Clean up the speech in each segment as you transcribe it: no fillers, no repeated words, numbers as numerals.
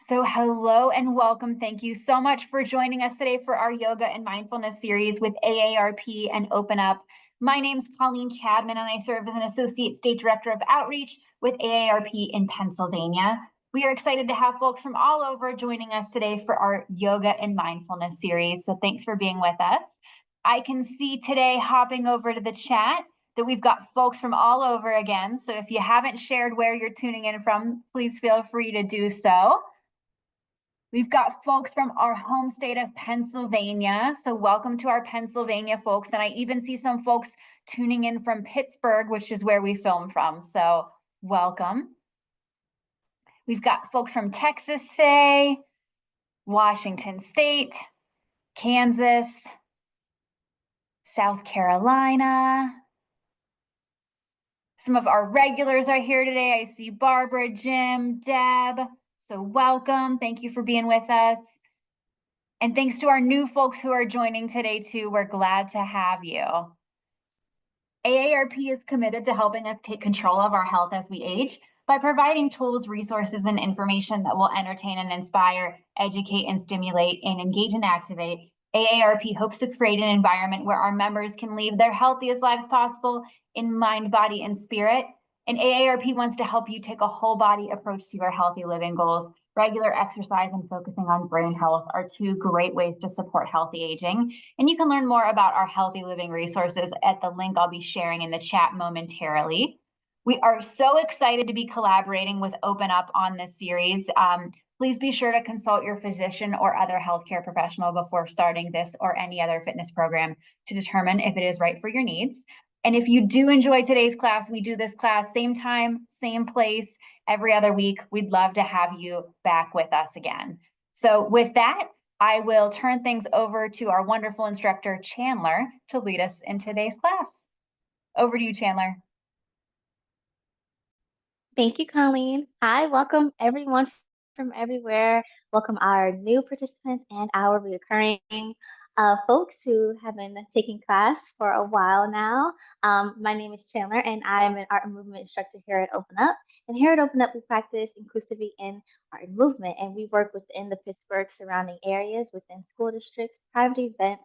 So hello and welcome. Thank you so much for joining us today for our Yoga and Mindfulness series with AARP and Open Up. My name is Colleen Cadman, and I serve as an Associate State Director of Outreach with AARP in Pennsylvania. We are excited to have folks from all over joining us today for our Yoga and Mindfulness series. So thanks for being with us. I can see today, hopping over to the chat, that we've got folks from all over again. So if you haven't shared where you're tuning in from, please feel free to do so. We've got folks from our home state of Pennsylvania. So welcome to our Pennsylvania folks. And I even see some folks tuning in from Pittsburgh, which is where we film from. So welcome. We've got folks from Texas today, Washington State, Kansas, South Carolina. Some of our regulars are here today. I see Barbara, Jim, Deb. So welcome. Thank you for being with us. And thanks to our new folks who are joining today too. We're glad to have you. AARP is committed to helping us take control of our health as we age by providing tools, resources, and information that will entertain and inspire, educate and stimulate, and engage and activate. AARP hopes to create an environment where our members can live their healthiest lives possible in mind, body, and spirit. And AARP wants to help you take a whole body approach to your healthy living goals. Regular exercise and focusing on brain health are two great ways to support healthy aging. And you can learn more about our healthy living resources at the link I'll be sharing in the chat momentarily. We are so excited to be collaborating with Open Up on this series. Please be sure to consult your physician or other healthcare professional before starting this or any other fitness program to determine if it is right for your needs. And if you do enjoy today's class, we do this class same time, same place, every other week. We'd love to have you back with us again. So with that, I will turn things over to our wonderful instructor, Chandler, to lead us in today's class. Over to you, Chandler. Thank you, Colleen. Hi, welcome everyone from everywhere. Welcome our new participants and our recurring folks who have been taking class for a while now. My name is Chandler, and I'm an art and movement instructor here at Open Up. And here at Open Up, we practice inclusivity in art and movement, and we work within the Pittsburgh surrounding areas, within school districts, private events,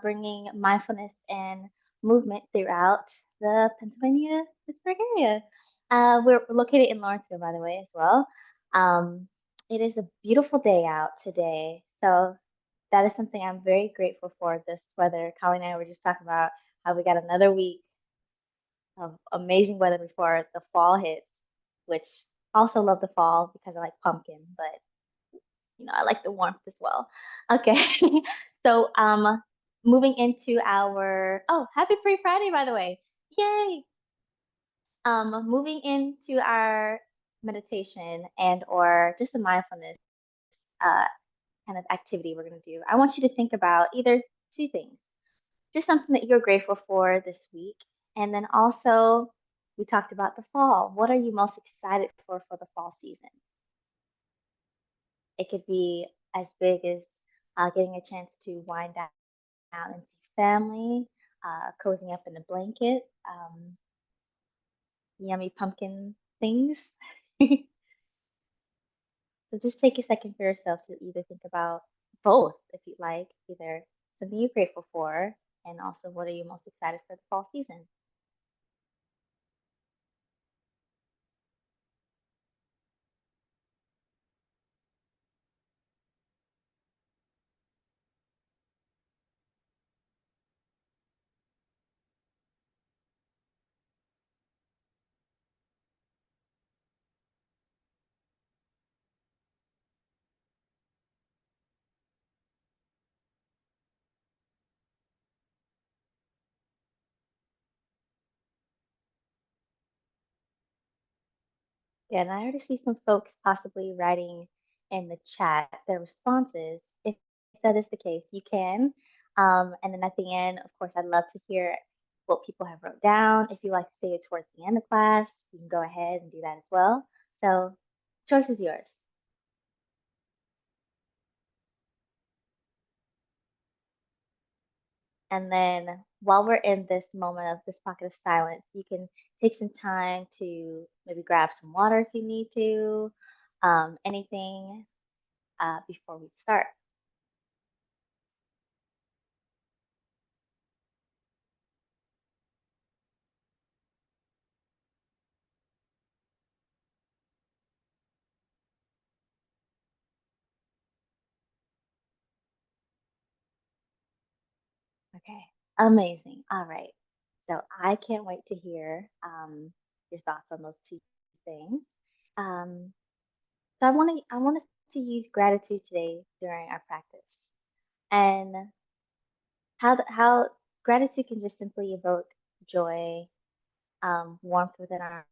bringing mindfulness and movement throughout the Pennsylvania Pittsburgh area. We're located in Lawrenceville, by the way, as well. It is a beautiful day out today, so that is something I'm very grateful for. This weather, Colleen and I were just talking about how we got another week of amazing weather before the fall hits, which I also love the fall because I like pumpkin, but I like the warmth as well. Okay, so moving into our happy Free Friday, by the way, yay! Moving into our meditation and or just a mindfulness uh, kind of activity we're going to do, I want you to think about either two things. Just something that you're grateful for this week. And then also, we talked about the fall. What are you most excited for the fall season? It could be as big as getting a chance to wind down and see family, cozying up in a blanket, yummy pumpkin things. So just take a second for yourself to either think about both, if you'd like, either something you're grateful for, and also what are you most excited for the fall season. Yeah, and I already see some folks possibly writing in the chat their responses. If that is the case, you can. And then at the end, of course, I'd love to hear what people have wrote down. If you like to say it towards the end of class, you can go ahead and do that as well. So, choice is yours. And then while we're in this moment of this pocket of silence, you can take some time to maybe grab some water if you need to, anything before we start. Okay, amazing. All right. So I can't wait to hear your thoughts on those two things. Um, so I want us to use gratitude today during our practice, and how gratitude can just simply evoke joy, warmth within our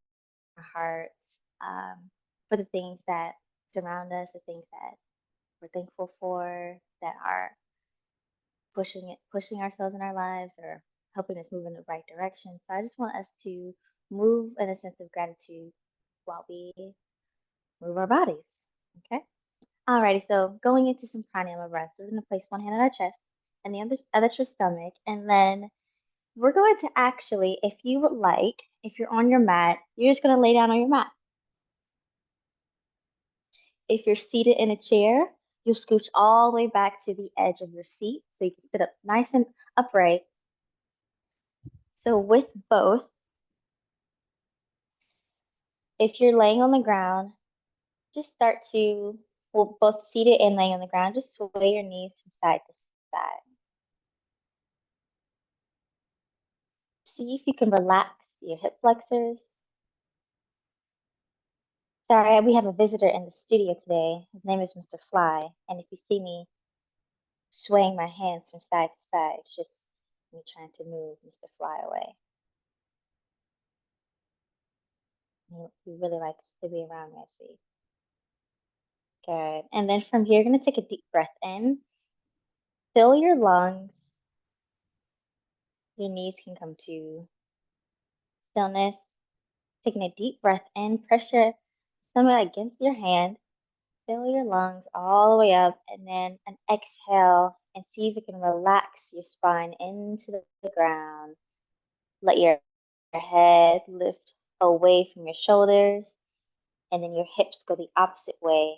hearts, for the things that surround us, the things that we're thankful for, that are pushing ourselves in our lives or helping us move in the right direction. So I just want us to move in a sense of gratitude while we move our bodies. Okay. Alrighty, so going into some pranayama breaths, we're going to place one hand on our chest and the other to your stomach, and then we're going to actually, if you would like, if you're on your mat, you're just going to lay down on your mat. If you're seated in a chair, you'll scooch all the way back to the edge of your seat so you can sit up nice and upright. So with both, if you're laying on the ground, just start to, well, both seated and laying on the ground, just sway your knees from side to side. See if you can relax your hip flexors. Sorry, we have a visitor in the studio today. His name is Mr. Fly, and if you see me swaying my hands from side to side, it's just me trying to move Mr. Fly away. He really likes to be around me, I see. Good. And then from here, you're going to take a deep breath in. Fill your lungs. Your knees can come to stillness. Taking a deep breath in, press your stomach against your hand. Fill your lungs all the way up, and then an exhale, and see if you can relax your spine into the ground. Let your head lift away from your shoulders, and then your hips go the opposite way.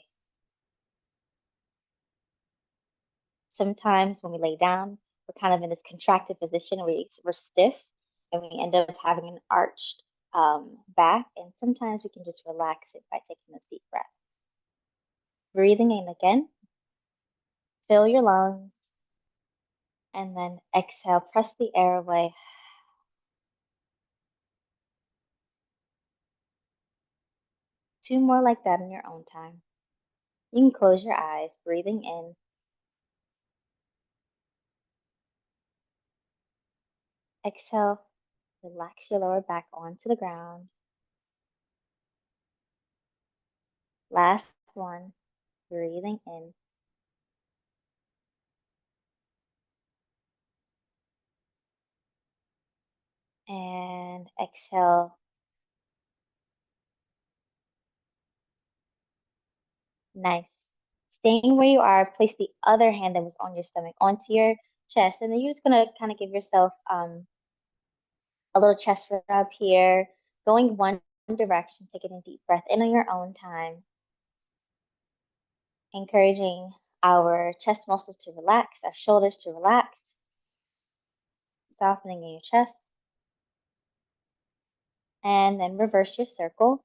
Sometimes when we lay down, we're kind of in this contracted position where we're stiff, and we end up having an arched back. And sometimes we can just relax it by taking those deep breaths. Breathing in again, fill your lungs, and then exhale, press the air away. Two more like that in your own time. You can close your eyes, breathing in. Exhale, relax your lower back onto the ground. Last one, breathing in. And exhale. Nice. Staying where you are, place the other hand that was on your stomach onto your chest, and then you're just gonna kind of give yourself a little chest rub here, going one direction, taking a deep breath in on your own time, encouraging our chest muscles to relax, our shoulders to relax, softening in your chest, and then reverse your circle.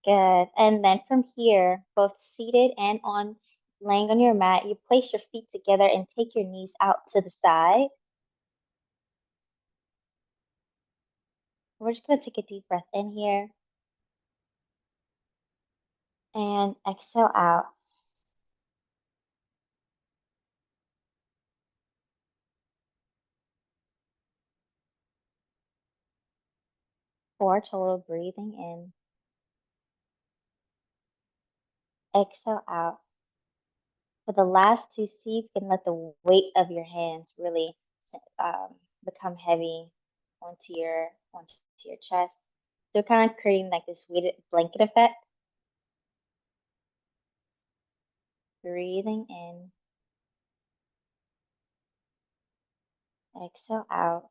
Good. And then from here, both seated and on laying on your mat, you place your feet together and take your knees out to the side. We're just going to take a deep breath in here and exhale out. Four total, breathing in, exhale out. For the last two, see if you can let the weight of your hands really become heavy onto your chest. So kind of creating like this weighted blanket effect. Breathing in, exhale out.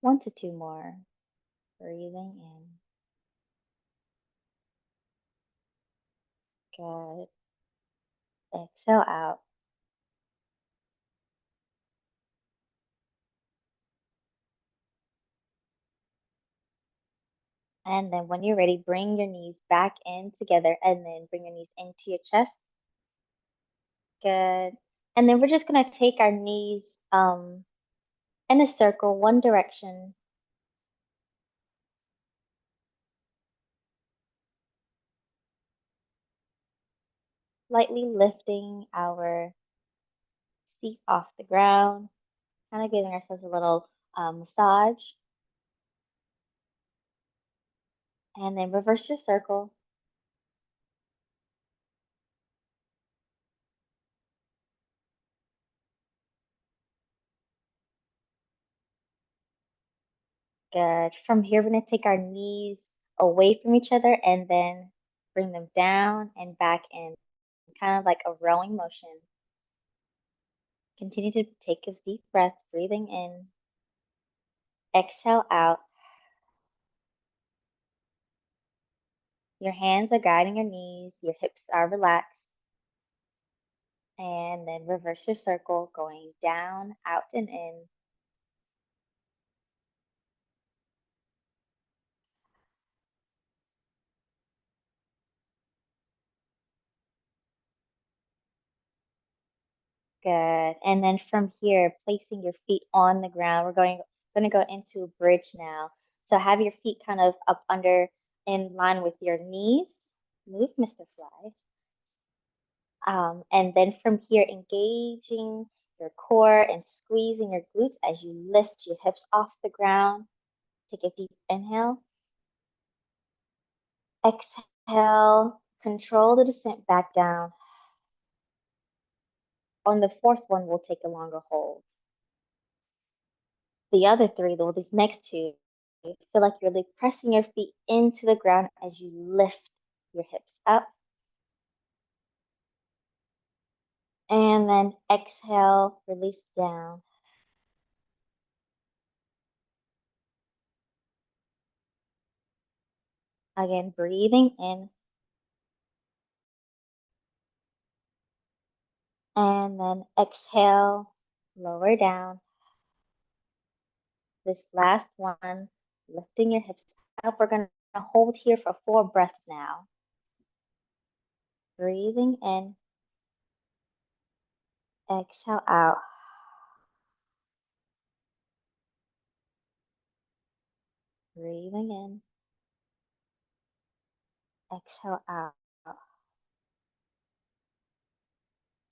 1 to 2 more. Breathing in. Good. Exhale out. And then when you're ready, bring your knees back in together and then bring your knees into your chest. Good. And then we're just going to take our knees in a circle, one direction. Lightly lifting our feet off the ground, kind of giving ourselves a little massage. And then reverse your circle. Good. From here, we're going to take our knees away from each other and then bring them down and back in, kind of like a rowing motion. Continue to take those deep breaths, breathing in. Exhale out. Your hands are guiding your knees, your hips are relaxed. And then reverse your circle, going down, out, and in. Good. And then from here, placing your feet on the ground, we're going to go into a bridge now. So have your feet kind of up under in line with your knees. Move, Mr. Fly. And then from here, engaging your core and squeezing your glutes as you lift your hips off the ground. Take a deep inhale. Exhale. Control the descent back down. On the fourth one, we'll take a longer hold. The other three, though, these next two, feel like you're really pressing your feet into the ground as you lift your hips up. And then exhale, release down. Again, breathing in. And then exhale, lower down. This last one, lifting your hips up. We're going to hold here for 4 breaths now. Breathing in. Exhale out. Breathing in. Exhale out.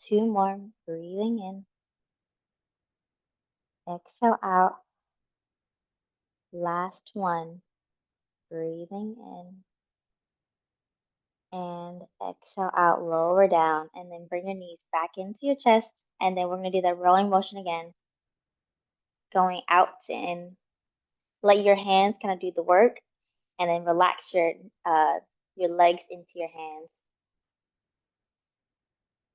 2 more. Breathing in. Exhale out. Last one. Breathing in. And exhale out. Lower down. And then bring your knees back into your chest. And then we're going to do that rolling motion again. Going out to in. Let your hands kind of do the work. And then relax your legs into your hands.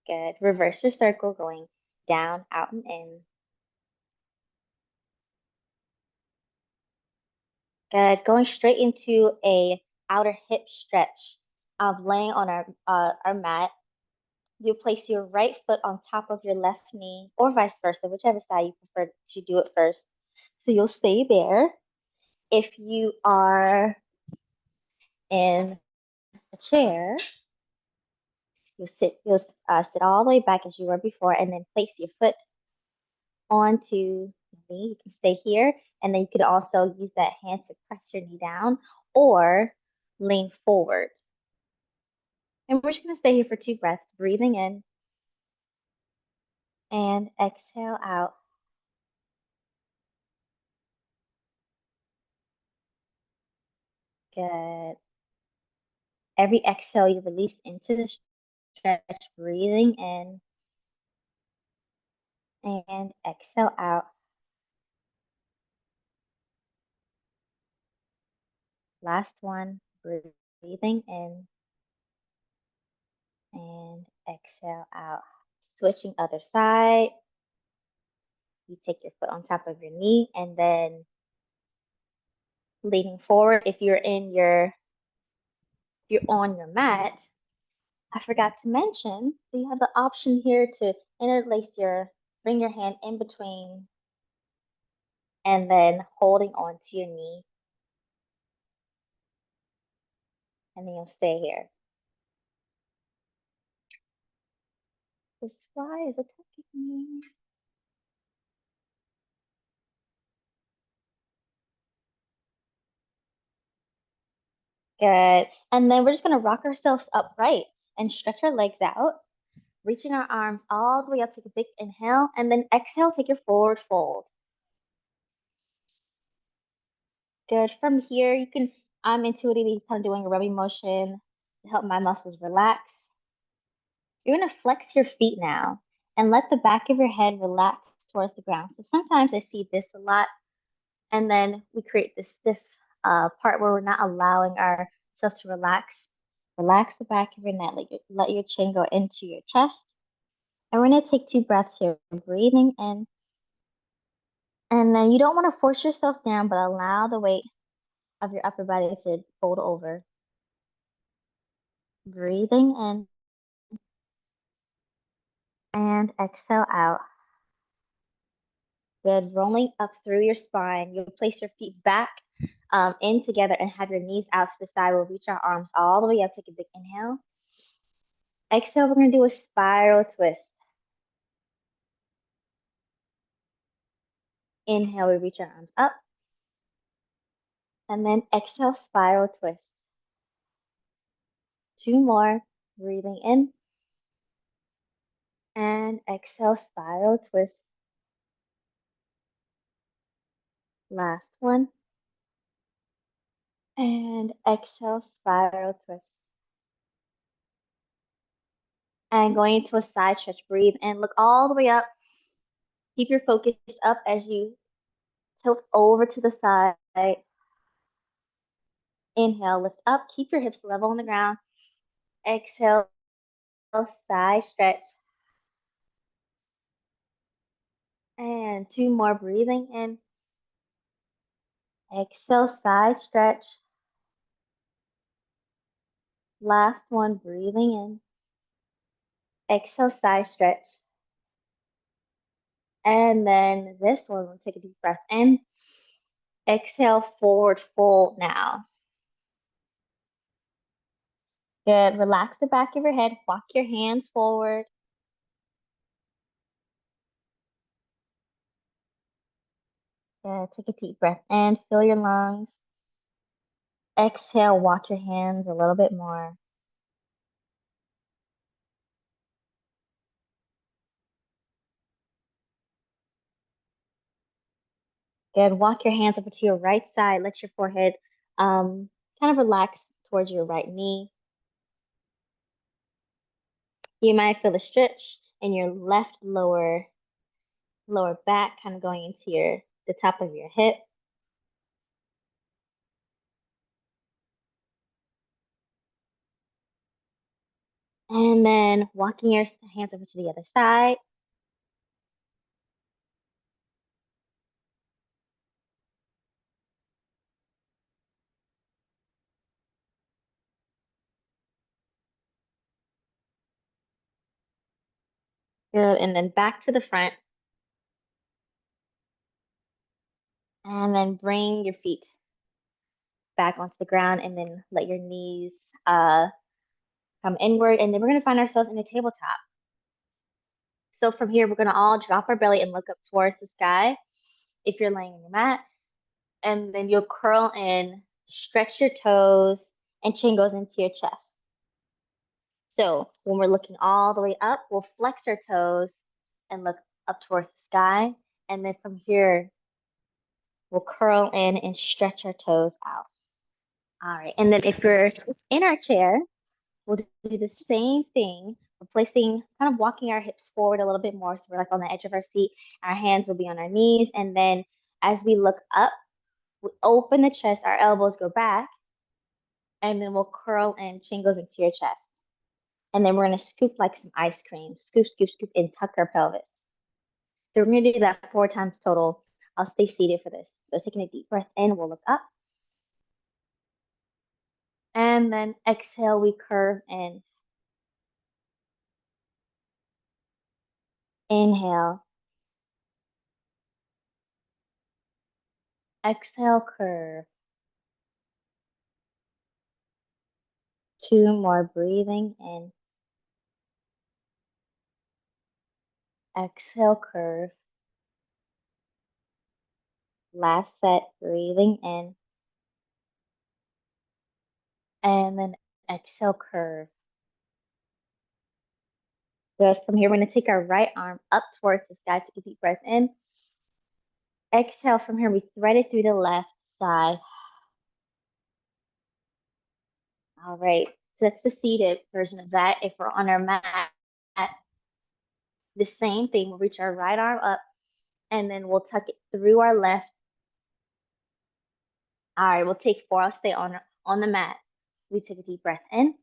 Good. Reverse your circle, going down, out, and in. Good. Going straight into a outer hip stretch. Laying on our mat. You place your right foot on top of your left knee, or vice versa, whichever side you prefer to do it first. So you'll stay there. If you are in a chair, you'll sit all the way back as you were before, and then place your foot onto the knee. You can stay here, and then you could also use that hand to press your knee down or lean forward. And we're just going to stay here for 2 breaths, breathing in and exhale out. Good. Every exhale, you release into the stretch, breathing in and exhale out. Last one, breathing in and exhale out. Switching other side. You take your foot on top of your knee and then leaning forward. If you're on your mat, I forgot to mention, you have the option here to bring your hand in between and then holding on to your knee, and then you'll stay here. This fly is attacking me. Good. And then we're just gonna rock ourselves upright and stretch our legs out, reaching our arms all the way up. Take a big inhale, and then exhale, take your forward fold. Good. From here, I'm intuitively kind of doing a rubbing motion to help my muscles relax. You're gonna flex your feet now and let the back of your head relax towards the ground. So sometimes I see this a lot, and then we create this stiff part where we're not allowing ourselves to relax. Relax the back of your neck. Let your chin go into your chest. And we're going to take 2 breaths here, breathing in. And then you don't want to force yourself down, but allow the weight of your upper body to fold over. Breathing in and exhale out. Good. Rolling up through your spine. You'll place your feet back in together and have your knees out to the side. We'll reach our arms all the way up. Take a big inhale. Exhale, we're going to do a spiral twist. Inhale, we reach our arms up. And then exhale, spiral twist. 2 more. Breathing in. And exhale, spiral twist. Last one. And exhale, spiral twist. And going into a side stretch. Breathe in. Look all the way up. Keep your focus up as you tilt over to the side. Inhale, lift up. Keep your hips level on the ground. Exhale, side stretch. And 2 more. Breathing in. Exhale, side stretch. Last one. Breathing in. Exhale, side stretch. And then this one, we'll take a deep breath in. Exhale, forward fold now. Good. Relax the back of your head. Walk your hands forward. Good. Take a deep breath in. Fill your lungs. Exhale, walk your hands a little bit more. Good. Walk your hands over to your right side. Let your forehead kind of relax towards your right knee. You might feel a stretch in your left lower back, kind of going into the top of your hip. And then walking your hands over to the other side. Good. And then back to the front. And then bring your feet back onto the ground and then let your knees come inward. And then we're going to find ourselves in a tabletop. So from here, we're going to all drop our belly and look up towards the sky if you're laying on your mat. And then you'll curl in, stretch your toes, and chin goes into your chest. So when we're looking all the way up, we'll flex our toes and look up towards the sky. And then from here, we'll curl in and stretch our toes out. All right. And then if you're in our chair, we'll do the same thing. We're placing, kind of walking our hips forward a little bit more. So we're like on the edge of our seat. Our hands will be on our knees. And then as we look up, we open the chest, our elbows go back. And then we'll curl and chin goes into your chest. And then we're going to scoop like some ice cream. Scoop, scoop, scoop, and tuck our pelvis. So we're going to do that 4 times total. I'll stay seated for this. So taking a deep breath in, we'll look up. And then exhale, we curve in. Inhale. Exhale, curve. 2 more, breathing in. Exhale, curve. Last set, breathing in. And then exhale, curve. Good. From here, we're going to take our right arm up towards the sky. Take a deep breath in. Exhale. From here, we thread it through the left side. All right. So that's the seated version of that. If we're on our mat, the same thing. We'll reach our right arm up, and then we'll tuck it through our left. All right. We'll take 4. I'll stay on the mat. We take a deep breath in.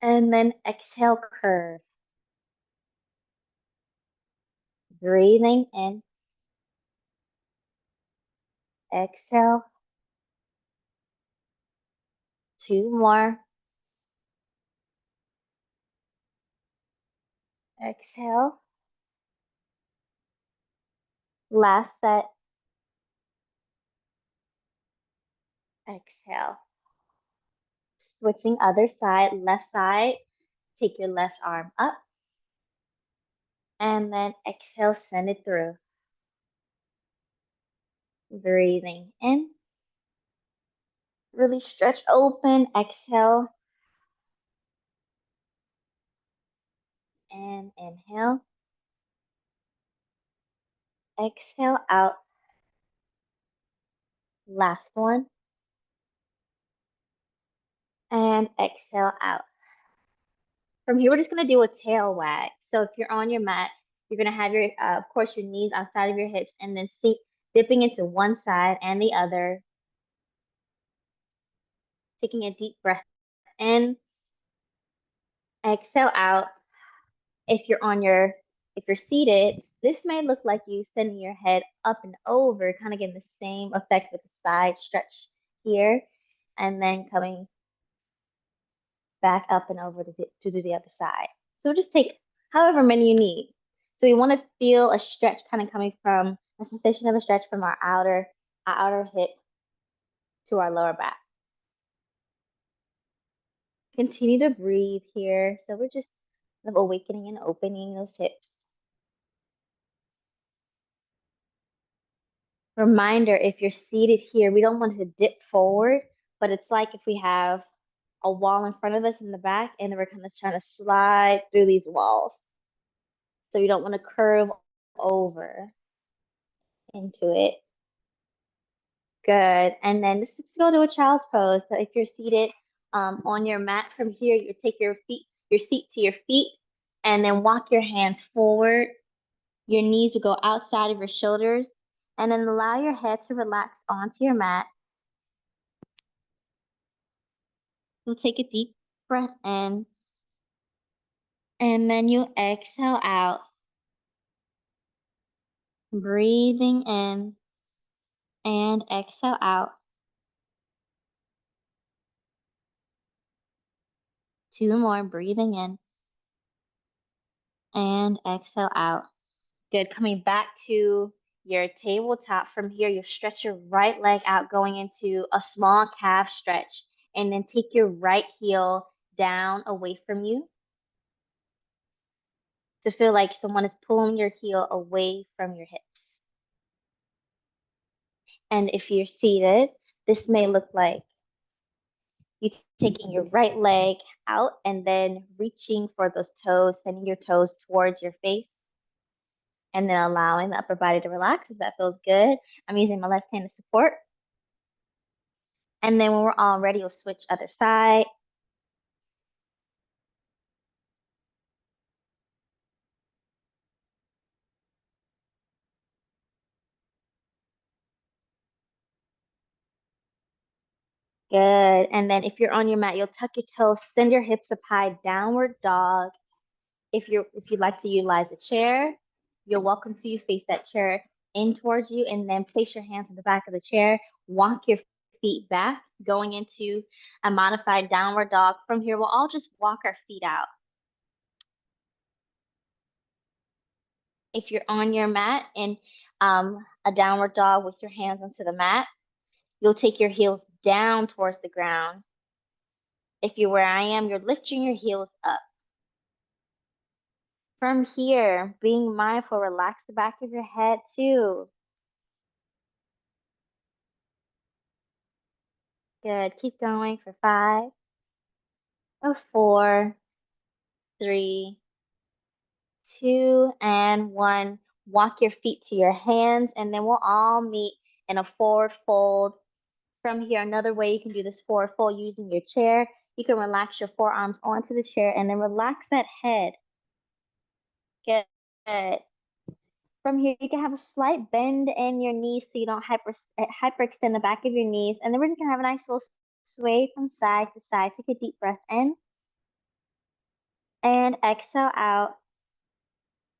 And then exhale, curve. Breathing in. Exhale. 2 more. Exhale. Last set. Exhale. Switching other side, left side. Take your left arm up. And then exhale, send it through. Breathing in. Really stretch open. Exhale. And inhale. Exhale out. Last one. And exhale out. From here, we're just going to do a tail wag. So if you're on your mat, you're going to have your, of course, your knees outside of your hips, and then dipping into one side and the other. Taking a deep breath in. Exhale out. If you're seated, this may look like you sending your head up and over, kind of getting the same effect with the side stretch here, and then coming back up and over to do the other side. So just take however many you need. So we want to feel a stretch kind of coming from a sensation of a stretch from our outer hip to our lower back. Continue to breathe here. So we're just kind of awakening and opening those hips. Reminder, if you're seated here, we don't want to dip forward, but it's like if we have a wall in front of us in the back, and then we're kind of trying to slide through these walls. So you don't want to curve over into it. Good. And then let's just go to a child's pose. So if you're seated on your mat from here, you take your seat to your feet, and then walk your hands forward. Your knees will go outside of your shoulders, and then allow your head to relax onto your mat. You'll take a deep breath in, and then you exhale out. Breathing in and exhale out. 2 more, breathing in and exhale out. Good. Coming back to your tabletop. From here, you stretch your right leg out, going into a small calf stretch, and then take your right heel down away from you to feel like someone is pulling your heel away from your hips. And if you're seated, this may look like you taking your right leg out and then reaching for those toes, sending your toes towards your face, and then allowing the upper body to relax if that feels good. I'm using my left hand to support. And then when we're all ready, we'll switch other side. Good. And then if you're on your mat, you'll tuck your toes, send your hips up high, downward dog. If you'd like to utilize a chair, you're welcome to. You face that chair in towards you, and then place your hands on the back of the chair. Walk your feet back, going into a modified downward dog. From here, we'll all just walk our feet out. If you're on your mat in a downward dog with your hands onto the mat, you'll take your heels down towards the ground. If you're where I am, you're lifting your heels up. From here, being mindful, relax the back of your head too. Good. Keep going for 5, 4, 3, 2, and 1. Walk your feet to your hands, and then we'll all meet in a forward fold. From here, another way you can do this forward fold using your chair. You can relax your forearms onto the chair and then relax that head. Good. From here, you can have a slight bend in your knees so you don't hyperextend the back of your knees. And then we're just going to have a nice little sway from side to side. Take a deep breath in and exhale out.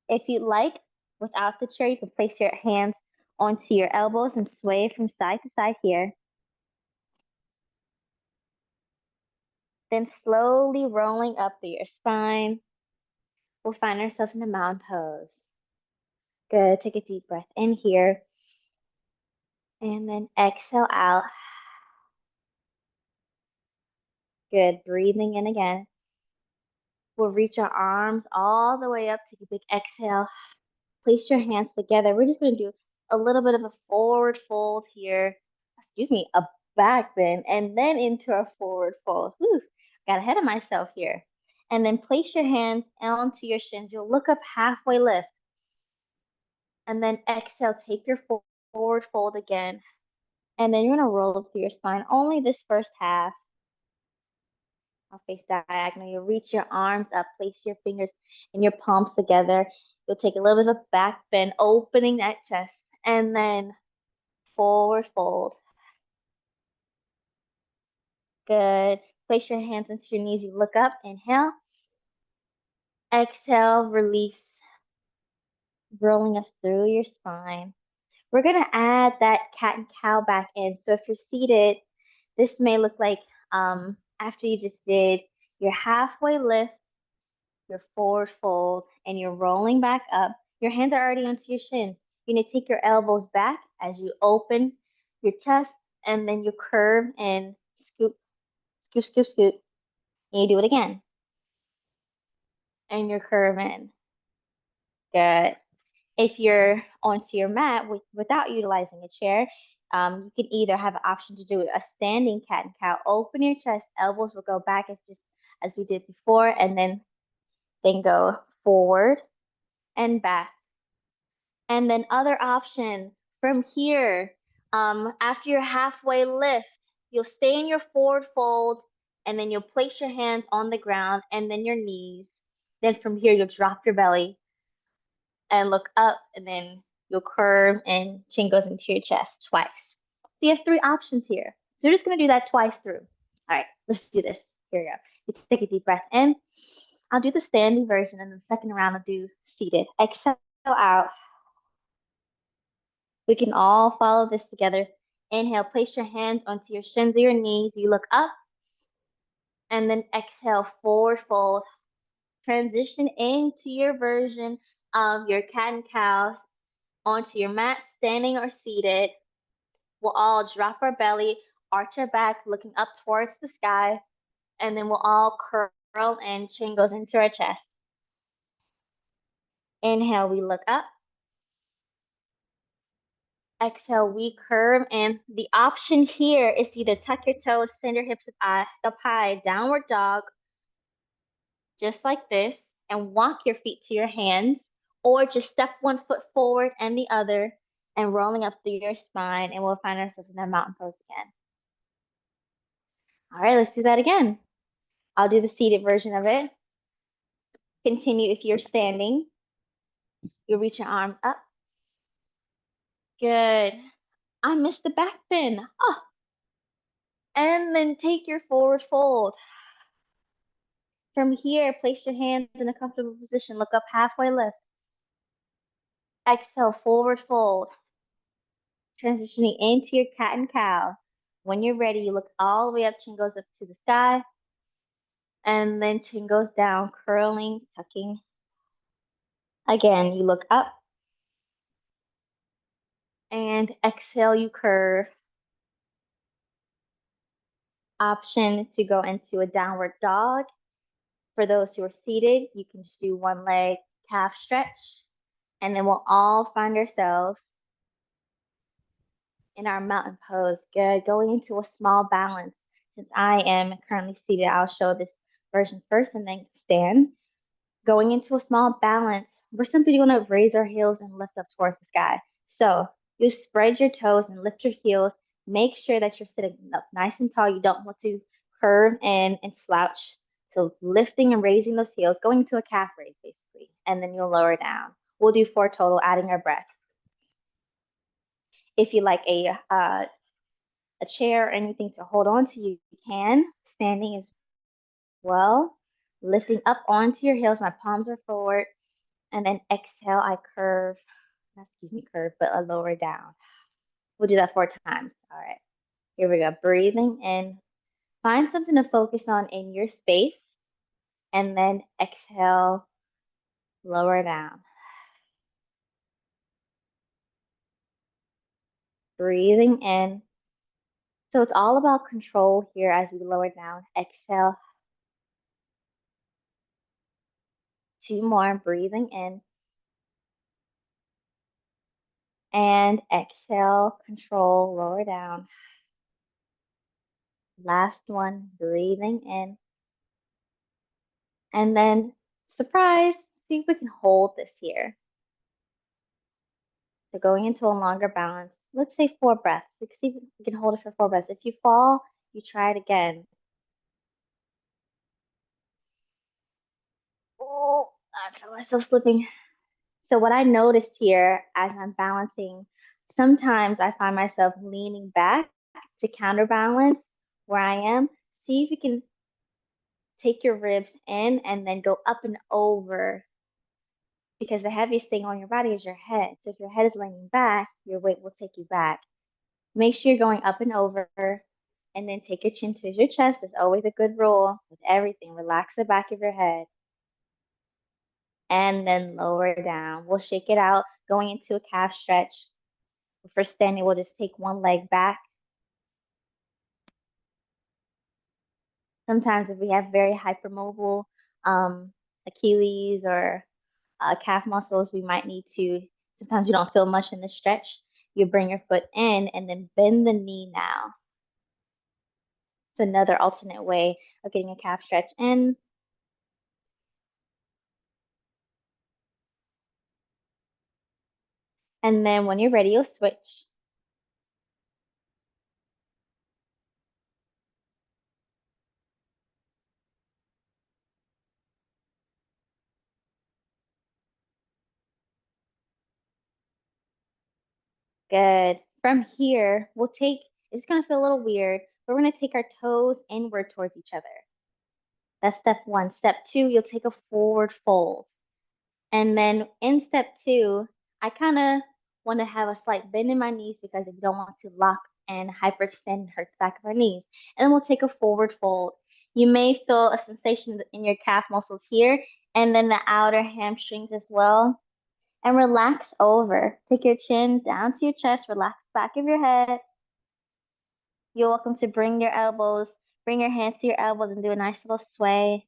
If you'd like, without the chair, you can place your hands onto your elbows and sway from side to side here. Then slowly rolling up through your spine. We'll find ourselves in a mountain pose. Good. Take a deep breath in here. And then exhale out. Good. Breathing in again. We'll reach our arms all the way up. Take a big exhale. Place your hands together. We're just going to do a little bit of a forward fold here. Excuse me, a back bend, and then into a forward fold. Whew, got ahead of myself here. And then place your hands onto your shins. You'll look up, halfway lift. And then exhale, take your forward fold again. And then you're going to roll up through your spine. Only this first half. I'll face diagonal. You'll reach your arms up, place your fingers and your palms together. You'll take a little bit of a back bend, opening that chest, and then forward fold. Good. Place your hands into your knees. You look up, inhale. Exhale, release, rolling us through your spine. We're going to add that cat and cow back in. So if you're seated, this may look like after you just did your halfway lift, your forward fold, and you're rolling back up. Your hands are already onto your shins. You're going to take your elbows back as you open your chest, and then you curve and scoop, scoop, scoop, scoop. And you do it again. And you're curving. Good. If you're onto your mat without utilizing a chair, you can either have an option to do a standing cat and cow. Open your chest, elbows will go back as we did before, and then go forward and back. And then other option from here, after your halfway lift, you'll stay in your forward fold, and then you'll place your hands on the ground and then your knees. Then from here, you'll drop your belly and look up, and then you'll curve and chin goes into your chest twice. So you have 3 options here. So you're just going to do that twice through. All right, let's do this. Here we go. You take a deep breath in. I'll do the standing version, and the second round I'll do seated. Exhale out. We can all follow this together. Inhale, place your hands onto your shins or your knees. You look up, and then exhale, forward fold. Transition into your version of your cat and cows onto your mat, standing or seated. We'll all drop our belly, arch our back, looking up towards the sky, and then we'll all curl and chin goes into our chest. Inhale, we look up. Exhale, we curve, and the option here is to either tuck your toes, send your hips up high, downward dog, just like this, and walk your feet to your hands, or just step one foot forward and the other, and rolling up through your spine, and we'll find ourselves in that mountain pose again. All right, let's do that again. I'll do the seated version of it. Continue if you're standing. You'll reach your arms up. Good. I missed the back bend. Oh. And then take your forward fold. From here, place your hands in a comfortable position. Look up, halfway lift. Exhale, forward fold. Transitioning into your cat and cow. When you're ready, you look all the way up, chin goes up to the sky, and then chin goes down, curling, tucking. Again, you look up, and exhale, you curve. Option to go into a downward dog. For those who are seated, you can just do one leg calf stretch, and then we'll all find ourselves in our mountain pose. Good. Going into a small balance. Since I am currently seated, I'll show this version first and then stand. Going into a small balance, we're simply going to raise our heels and lift up towards the sky. So you spread your toes and lift your heels. Make sure that you're sitting up nice and tall. You don't want to curve and slouch. So lifting and raising those heels, going into a calf raise basically, and then you'll lower down. We'll do 4 total, adding our breath. If you like a chair or anything to hold on to, you can. Standing as well. Lifting up onto your heels, my palms are forward. And then exhale, I curve, excuse me, curve, but I lower down. We'll do that 4 times. All right, here we go. Breathing in. Find something to focus on in your space. And then exhale, lower down. Breathing in. So it's all about control here as we lower down. Exhale. 2 more. Breathing in. And exhale, control, lower down. Last one. Breathing in. And then, surprise, see if we can hold this here. So going into a longer balance, let's say 4 breaths. Let's see if you can hold it for 4 breaths. If you fall, you try it again. Oh, I feel myself slipping. So what I noticed here as I'm balancing, sometimes I find myself leaning back to counterbalance where I am. See if you can take your ribs in and then go up and over, because the heaviest thing on your body is your head. So if your head is leaning back, your weight will take you back. Make sure you're going up and over, and then take your chin to your chest. It's always a good rule with everything. Relax the back of your head, and then lower down. We'll shake it out, going into a calf stretch. For standing, we'll just take one leg back. Sometimes if we have very hypermobile Achilles or calf muscles, we might need to, sometimes we don't feel much in the stretch. You bring your foot in and then bend the knee now. It's another alternate way of getting a calf stretch in. And then when you're ready, you'll switch. Good. From here, we'll take, it's gonna feel a little weird, but we're gonna take our toes inward towards each other. That's step 1. Step 2, you'll take a forward fold. And then in step 2, I kind of want to have a slight bend in my knees because I don't want to lock and hyperextend and hurt the back of our knees. And then we'll take a forward fold. You may feel a sensation in your calf muscles here and then the outer hamstrings as well. And relax over. Take your chin down to your chest, relax the back of your head. You're welcome to bring your elbows, bring your hands to your elbows and do a nice little sway.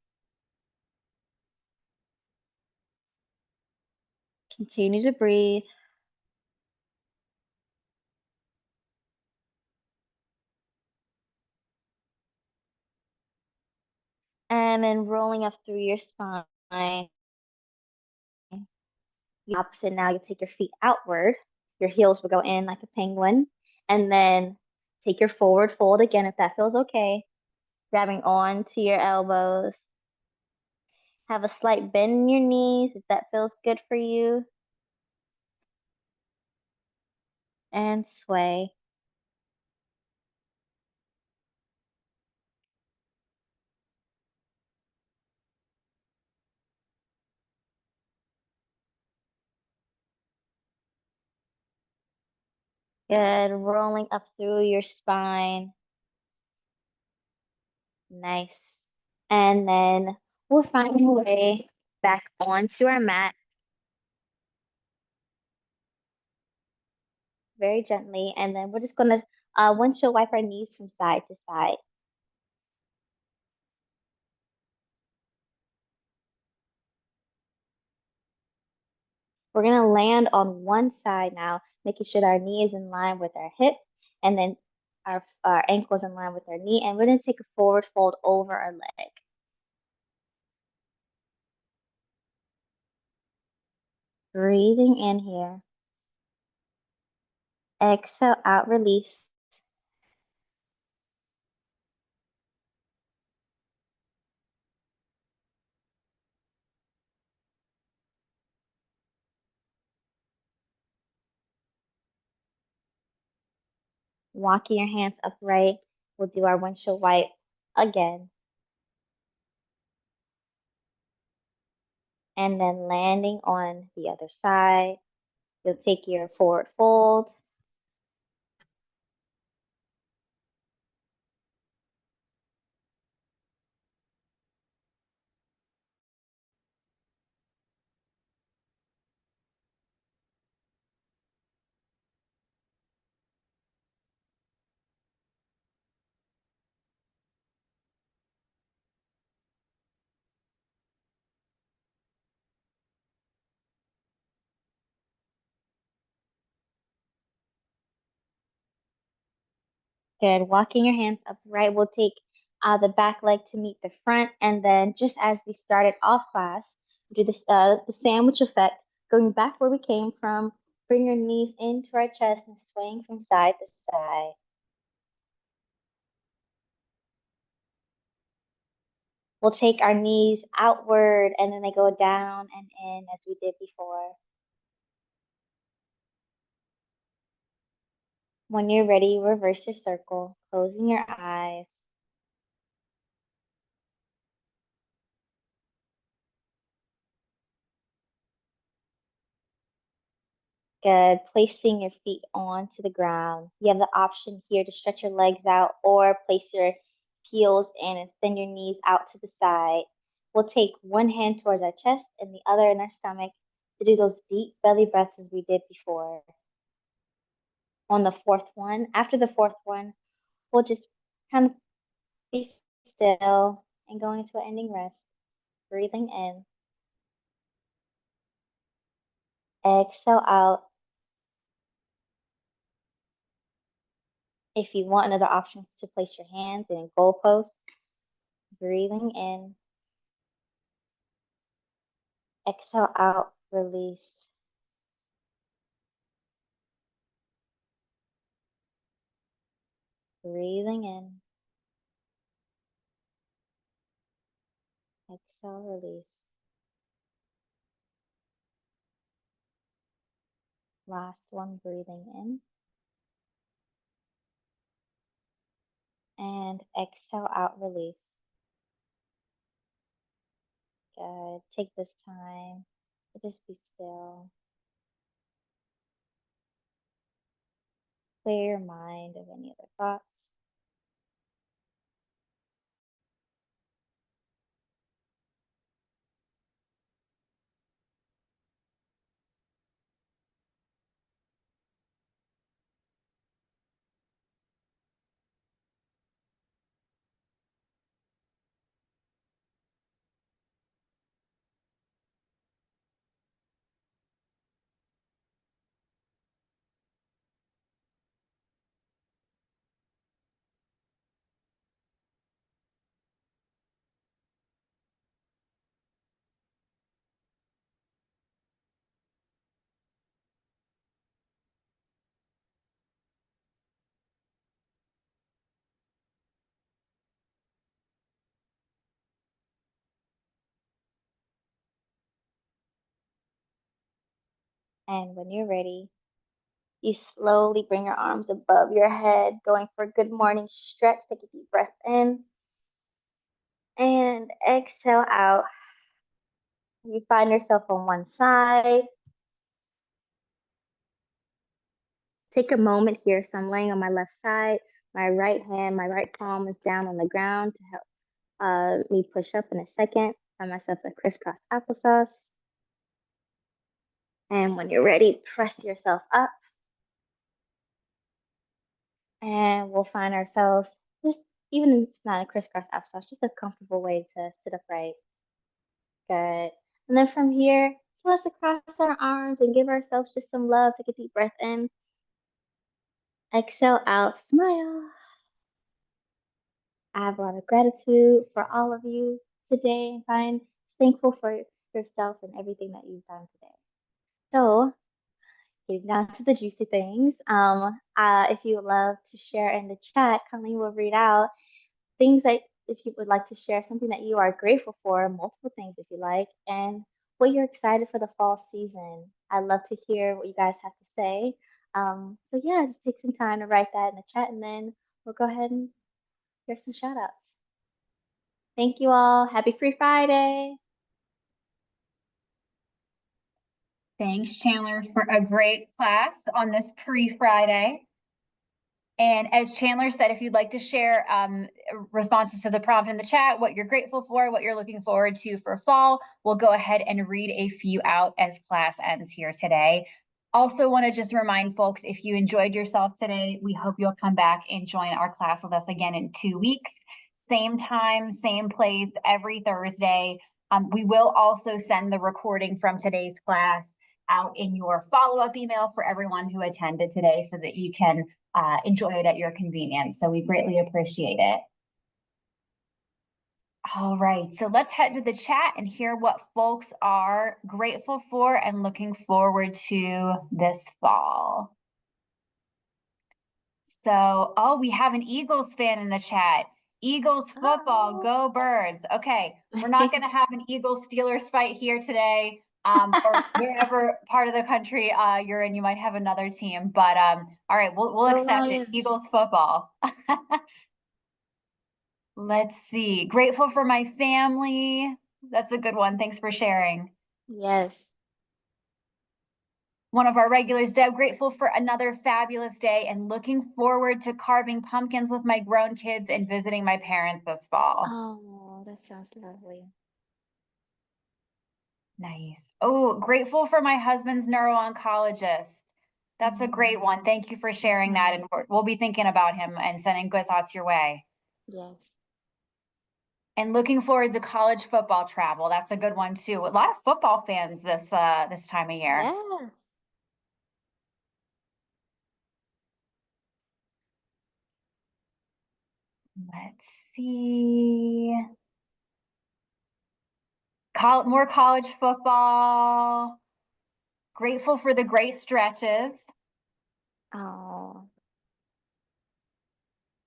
Continue to breathe. And then rolling up through your spine. The opposite now, you take your feet outward. Your heels will go in like a penguin. And then take your forward fold again if that feels okay. Grabbing on to your elbows. Have a slight bend in your knees if that feels good for you. And sway. Good. Rolling up through your spine. Nice. And then we'll find our way back onto our mat very gently. And then we're just going to windshield wipe our knees from side to side. We're going to land on one side now, making sure that our knee is in line with our hip, and then our ankle is in line with our knee. And we're going to take a forward fold over our leg. Breathing in here. Exhale out, release. Walking your hands upright. We'll do our windshield wipe again. And then landing on the other side. You'll take your forward fold. Good. Walking your hands upright. We'll take the back leg to meet the front. And then just as we started off class, do this, the sandwich effect, going back where we came from. Bring your knees into our chest and swaying from side to side. We'll take our knees outward and then they go down and in as we did before. When you're ready, reverse your circle, closing your eyes. Good. Placing your feet onto the ground. You have the option here to stretch your legs out or place your heels in and send your knees out to the side. We'll take one hand towards our chest and the other in our stomach to do those deep belly breaths as we did before. On the fourth one, after the fourth one, we'll just kind of be still and go into an ending rest. Breathing in. Exhale out. If you want another option to place your hands in a goalpost, breathing in. Exhale out, release. Breathing in. Exhale, release. Last one, breathing in. And exhale out, release. Good. Take this time to just be still. Clear your mind of any other thoughts. And when you're ready, you slowly bring your arms above your head, going for a good morning stretch. Take a deep breath in and exhale out. You find yourself on one side. Take a moment here. So I'm laying on my left side. My right hand, my right palm is down on the ground to help Me push up in a second. Find myself a crisscross applesauce. And when you're ready, press yourself up. And we'll find ourselves just, even if it's not a crisscross applesauce, just a comfortable way to sit upright. Good. And then from here, let's cross our arms and give ourselves just some love. Take a deep breath in. Exhale out. Smile. I have a lot of gratitude for all of you today and find thankful for yourself and everything that you've done today. So, getting down to the juicy things. If you would love to share in the chat, Colleen will read out things that if you would like to share something that you are grateful for, multiple things if you like, and what you're excited for the fall season. I'd love to hear what you guys have to say. So yeah, just take some time to write that in the chat, and then we'll go ahead and hear some shout outs. Thank you all. Happy Free Friday. Thanks, Chandler, for a great class on this pre-Friday. And as Chandler said, if you'd like to share responses to the prompt in the chat, what you're grateful for, what you're looking forward to for fall, we'll go ahead and read a few out as class ends here today. Also want to just remind folks, if you enjoyed yourself today, we hope you'll come back and join our class with us again in 2 weeks. Same time, same place, every Thursday. We will also send the recording from today's class out in your follow-up email for everyone who attended today so that you can enjoy it at your convenience. So we greatly appreciate it. All right, so let's head to the chat and hear what folks are grateful for and looking forward to this fall. So, oh, we have an Eagles fan in the chat. Eagles football, go Birds. Okay, we're not going to have an Eagles Steelers fight here today. Or wherever part of the country you're in, you might have another team. But all right, we'll accept it. Eagles football. Let's see. Grateful for my family. That's a good one. Thanks for sharing. Yes. One of our regulars, Deb, grateful for another fabulous day and looking forward to carving pumpkins with my grown kids and visiting my parents this fall. Oh, that sounds lovely. Nice. Oh, grateful for my husband's neuro-oncologist. That's a great one. Thank you for sharing that. And we'll be thinking about him and sending good thoughts your way. Yes. And looking forward to college football travel. That's a good one too. A lot of football fans this time of year. Yeah. Let's see. More college football. Grateful for the great stretches. Oh.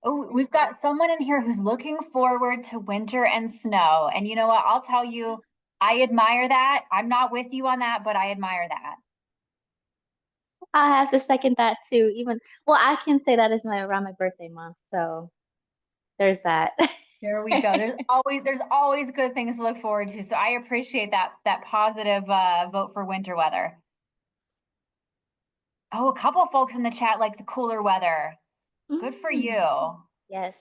Oh, we've got someone in here who's looking forward to winter and snow. And you know what? I'll tell you, I admire that. I'm not with you on that, but I admire that. I have to second that too. Well, I can say that is around my birthday month, so there's that. There we go. There's always good things to look forward to. So I appreciate that positive vote for winter weather. Oh, a couple of folks in the chat like the cooler weather. Good for you. Yes.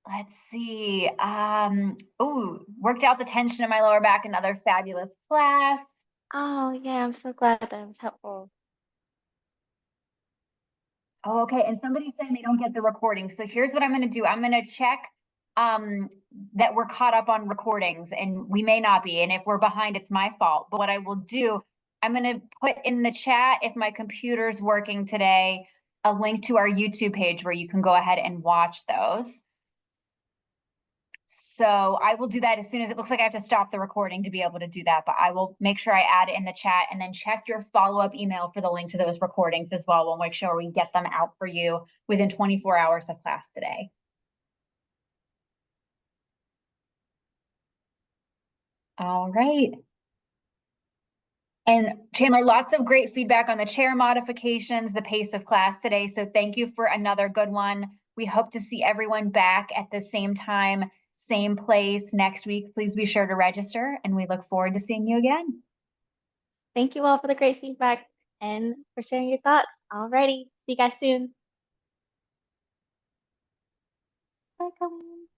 Let's see. Oh, worked out the tension in my lower back. Another fabulous class. Oh, yeah, I'm so glad that was helpful. Oh, okay. And somebody's saying they don't get the recording. So here's what I'm going to do. I'm going to check that we're caught up on recordings, and we may not be. And if we're behind, it's my fault. But what I will do, I'm going to put in the chat, if my computer's working today, a link to our YouTube page where you can go ahead and watch those. So I will do that as soon as it looks like I have to stop the recording to be able to do that, but I will make sure I add it in the chat and then check your follow-up email for the link to those recordings as well. We'll make sure we get them out for you within 24 hours of class today. All right. And Chandler, lots of great feedback on the chair modifications, the pace of class today. So thank you for another good one. We hope to see everyone back at the same time, same place next week. Please be sure to register, and we look forward to seeing you again. Thank you all for the great feedback and for sharing your thoughts. Alrighty. See you guys soon. Bye. Colleen.